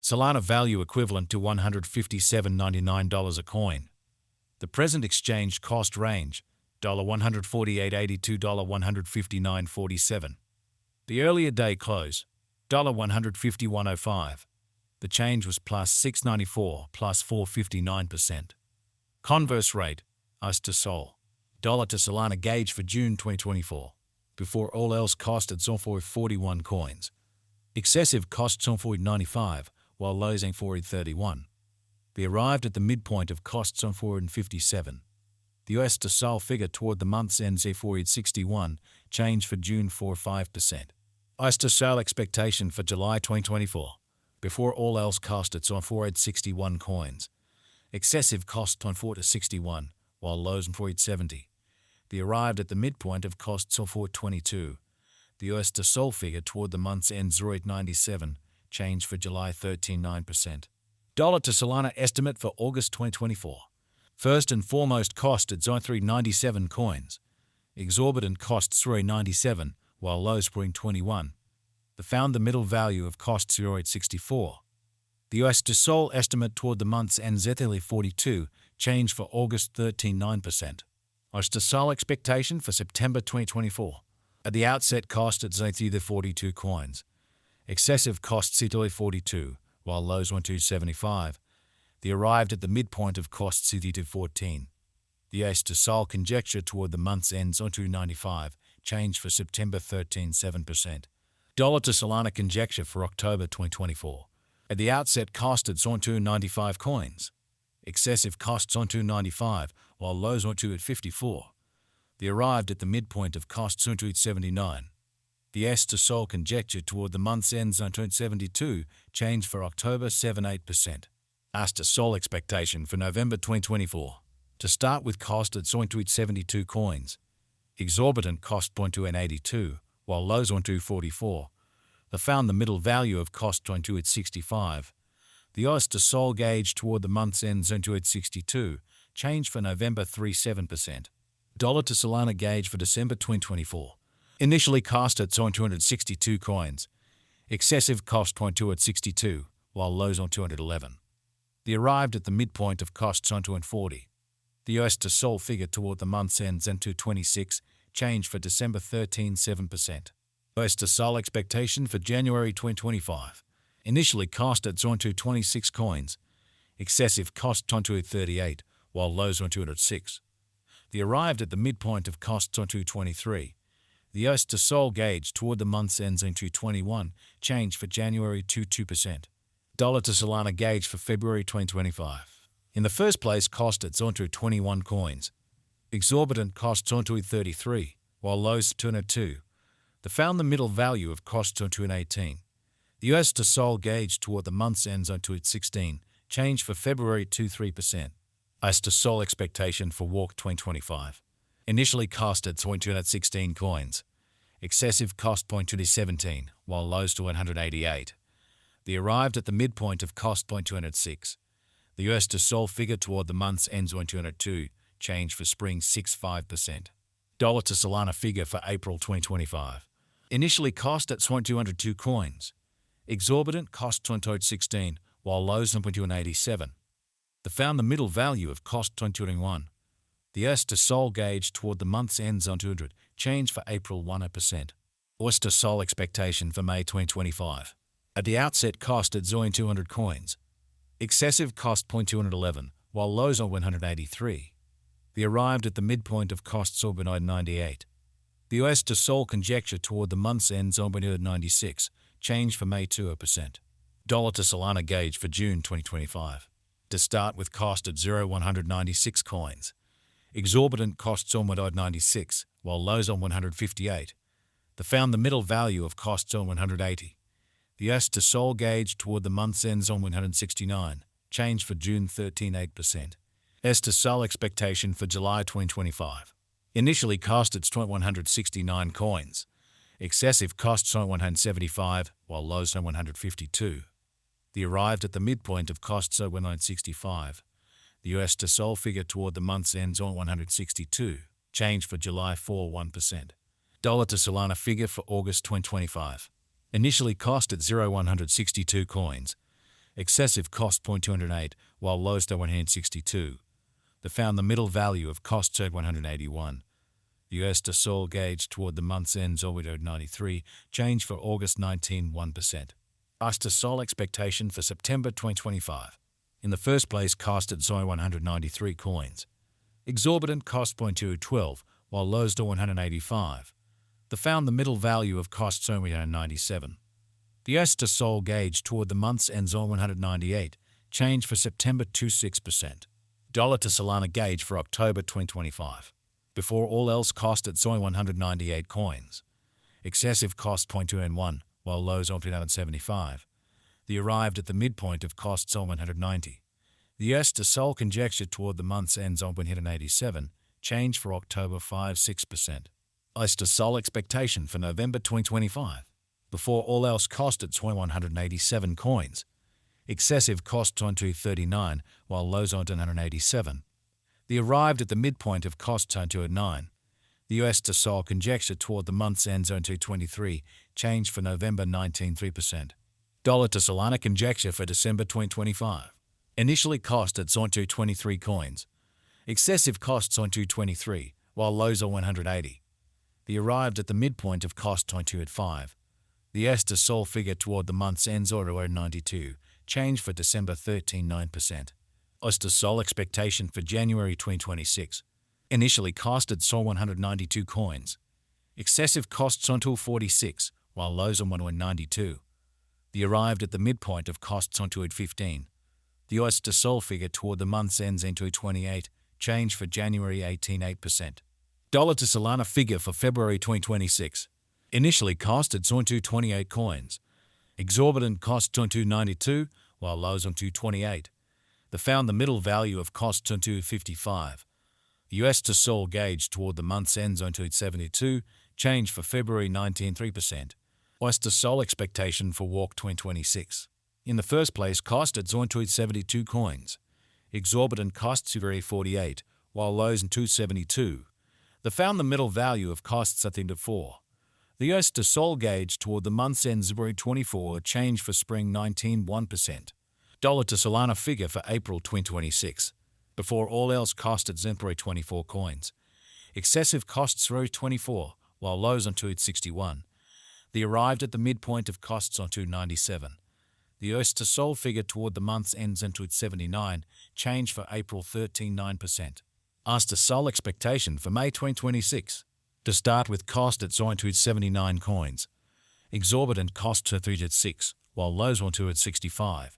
Solana value equivalent to $157.99 a coin. The present exchange cost range, $148.82 to $159.47. The earlier day close, $151.05. The change was plus 694 plus 459%. Converse rate, US to Sol. Dollar to Solana gauge for June 2024. Before all else costed on for 41 coins. Excessive costs on for 95, while lows on for 31. They arrived at the midpoint of costs on 457. The US to Sol figure toward the month's end for 61, change for June for 5%. US to Sol expectation for July 2024. Before all else costed on 461 coins. Excessive cost on 461, while lows on 470. They arrived at the midpoint of costs of 422. The US to Sol figure toward the month's end 0.97, change for July 13.9%. Dollar to Solana estimate for August 2024. First and foremost cost at 397 coins. Exorbitant costs 397, while lows were 21. The found the middle value of cost 0.64. The US to Sol estimate toward the month's end 42, change for August 13.9%. US to Sol expectation for September 2024. At the outset cost at 42 coins. Excessive costs 42, while lows 275. They arrived at the midpoint of costs 14. The US to Sol conjecture toward the month's end 295, change for September 13.7%. Dollar to Solana conjecture for October 2024. At the outset cost at 295 coins. Excessive costs on 295, while lows on 2 at 54. They arrived at the midpoint of costs on 2 at 79. The US to Sol conjecture toward the month's ends on 272, change for October 7.8%. US to Sol expectation for November 2024. To start with cost at 2 at 72 coins. Exorbitant cost 2 at 82, while lows on 244. They found the middle value of cost on 2 at 65. The US to Sol gauge toward the month's ends on 2 at 62, change for November 3.7%. Dollar to Solana gauge for December 2024. Initially cost at 262 coins. Excessive cost 2 at 62, while lows on 211. They arrived at the midpoint of costs on 240. The US to Sol figure toward the month's ends on 226, change for December 13.7%. US to Sol expectation for January 2025. Initially cost at 226 coins. Excessive cost on 238, while lows on 206. They arrived at the midpoint of costs on 223. The US to Sol gauge toward the month's ends on 221, change for January 2%. Dollar to Solana gauge for February 2025. In the first place cost at 221 coins. Exorbitant costs on 233, while lows 202. They found the middle value of costs on 218. The US to Sol gauge toward the month's ends on 2 at 16, change for February 3%. US to Sol expectation for Walk 2025. Initially cost at 2 at 16 coins. Excessive cost 2 at 17, while lows to 188. They arrived at the midpoint of cost 206. The US to Sol figure toward the month's ends on 202, change for spring 6.5%. Dollar to Solana figure for April 2025. Initially cost at 202 coins. Exorbitant cost 216, while lows on 287. They found the middle value of cost 221. The US to Sol gauge toward the month's ends on 200, change for April 1%. US to Sol expectation for May 2025. At the outset cost at 200 coins. Excessive cost 211, while lows on 183. They arrived at the midpoint of costs on 98. The US to Sol conjecture toward the month's ends on 96, change for May 2%. Dollar to Solana gauge for June 2025. To start with cost at 196 coins. Exorbitant costs on 196, while lows on 158. They found the middle value of costs on 180. The US to Sol gauge toward the month's ends on 169, change for June 13.8%. US to Sol expectation for July 2025. Initially cost at 169 coins. Excessive costs on 175, while lows on 152. They arrived at the midpoint of costs at 165. The US to Sol figure toward the month's ends on 162, change for July 1%. Dollar to Solana figure for August 2025. Initially cost at 162 coins. excessive cost 0.208, while lows at 162. They found the middle value of costs at 181. The US to Sol gauge toward the month's end 0.93, change for August 19, 1%. US to Sol expectation for September 2025. In the first place, cost at 193 coins. Exorbitant cost 0.212, while lows to 185. They found the middle value of costs 197. The US to Sol gauge toward the month's end 198, change for September 26%. Dollar to Solana gauge for October 2025. Before all else, cost at 198 coins. Excessive cost 0.2N1, while lows 0.75. They arrived at the midpoint of costs 190. The US to Sol conjecture toward the month's end 187, change for October 5.6%. US to Sol expectation for November 2025. Before all else, cost at 187 coins. Excessive costs on 239, while lows on 187. They arrived at the midpoint of costs on 209. The US to Sol conjecture toward the month's end zone 223, change for November 19.3%. Dollar to Solana conjecture for December 2025. Initially cost at 223 coins. Excessive costs on 223, while lows are 180. They arrived at the midpoint of cost on 205. The US to Sol figure toward the month's end 0.92, change for December 13.9%. US to Sol expectation for January 2026. Initially cost at 192 coins. Excessive costs on 246, while lows on 192. They arrived at the midpoint of costs on 215. The US to Sol figure toward the month's ends in 228, change for January 18.8%. Dollar to Solana figure for February 2026. Initially cost at 228 coins. Exorbitant costs on 292, while lows on 228. They found the middle value of costs on 255. The US to Sol gauge toward the month's ends on 272, change for February 19.3%. US to Sol expectation for Walk 2026. In the first place, cost at 272 coins. Exorbitant costs 248, while lows in 272. They found the middle value of costs at the end of 4. The US to Sol gauge toward the month's end 0.24, change for spring 19.1%. Dollar to Solana figure for April 2026. Before all else, cost at 0.24 coins. Excessive costs 0.24, while lows on 261. They arrived at the midpoint of costs on 297. The US to Sol figure toward the month's ends in 279, change for April 13.9%. US to Sol expectation for May 2026. To start with, cost at 279 coins. Exorbitant costs are 306, while lows on 265.